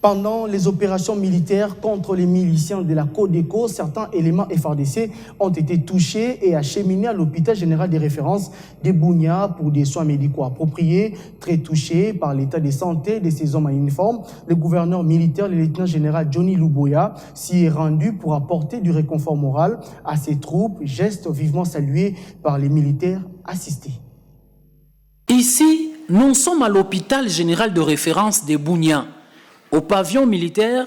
Pendant les opérations militaires contre les miliciens de la Codeco, certains éléments FARDC ont été touchés et acheminés à l'hôpital général des références de Bunia pour des soins médicaux appropriés. Très touché par l'état de santé de ces hommes en uniforme, le gouverneur militaire, le lieutenant-général Johnny Luboya, s'y est rendu pour apporter du réconfort moral à ces troupes, geste vivement salué par les militaires assistés. Ici, nous sommes à l'hôpital général de référence de Bunia, au pavillon militaire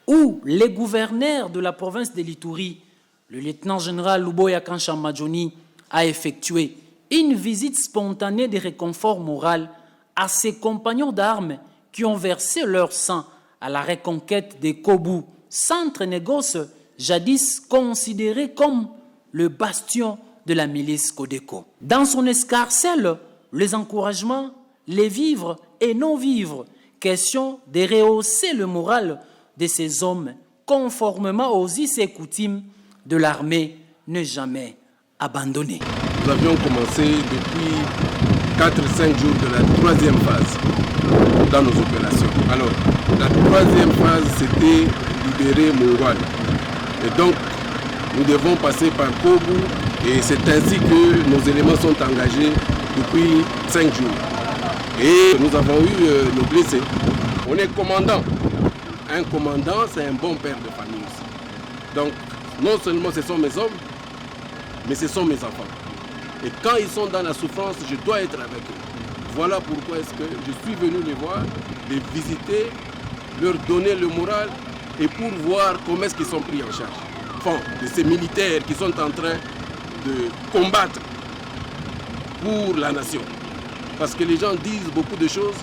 où les gouverneurs de la province de l'Ituri, le lieutenant-général Luboya Kanshamadjoni, a effectué une visite spontanée de réconfort moral à ses compagnons d'armes qui ont versé leur sang à la reconquête des Kobu, centre négoce jadis considéré comme le bastion de la milice Codeco. Dans son escarcelle, les encouragements, les vivres et non-vivres, question de rehausser le moral de ces hommes conformément aux us et coutumes de l'armée ne jamais abandonner. Nous avions commencé depuis 4-5 jours de la troisième phase dans nos opérations. Alors, la troisième phase, c'était libérer Mongoual. Et donc, nous devons passer par Kobu et c'est ainsi que nos éléments sont engagés depuis 5 jours. Et nous avons eu nos blessés. On est commandant. Un commandant, c'est un bon père de famille aussi. Donc, non seulement ce sont mes hommes, mais ce sont mes enfants. Et quand ils sont dans la souffrance, je dois être avec eux. Voilà pourquoi est-ce que je suis venu les voir, les visiter, leur donner le moral et pour voir comment est-ce qu'ils sont pris en charge. Enfin, de ces militaires qui sont en train de combattre pour la nation. Parce que les gens disent beaucoup de choses,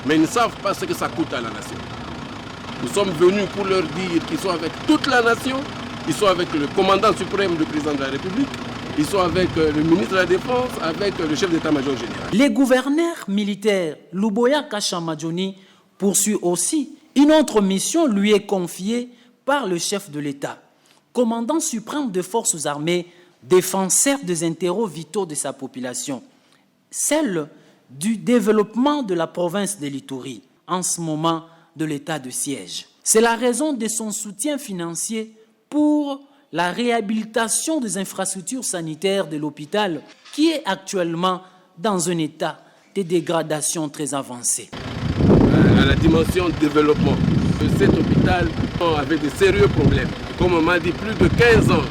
mais ils ne savent pas ce que ça coûte à la nation. Nous sommes venus pour leur dire qu'ils sont avec toute la nation, ils sont avec le commandant suprême, le président de la République, ils sont avec le ministre de la Défense, avec le chef d'état-major général. Les gouverneurs militaires, Luboya Kanshamadjoni, poursuit aussi une autre mission lui est confiée par le chef de l'État, commandant suprême des forces armées, défenseur des intérêts vitaux de sa population, celle du développement de la province de l'Ituri, en ce moment de l'état de siège. C'est la raison de son soutien financier pour la réhabilitation des infrastructures sanitaires de l'hôpital qui est actuellement dans un état de dégradation très avancé. À la dimension développement de cet hôpital avait de sérieux problèmes. Comme on m'a dit, plus de 15 ans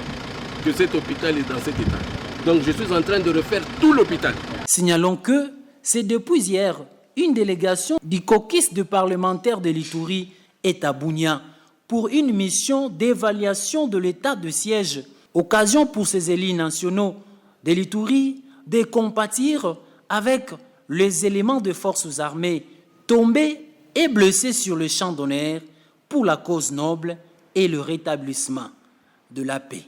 que cet hôpital est dans cet état. Donc je suis en train de refaire tout l'hôpital. Signalons que c'est depuis hier, une délégation du caucus de parlementaires de l'Ituri est à Bunia pour une mission d'évaluation de l'état de siège, occasion pour ces élus nationaux de l'Ituri de compatir avec les éléments de forces armées tombés et blessés sur le champ d'honneur pour la cause noble et le rétablissement de la paix.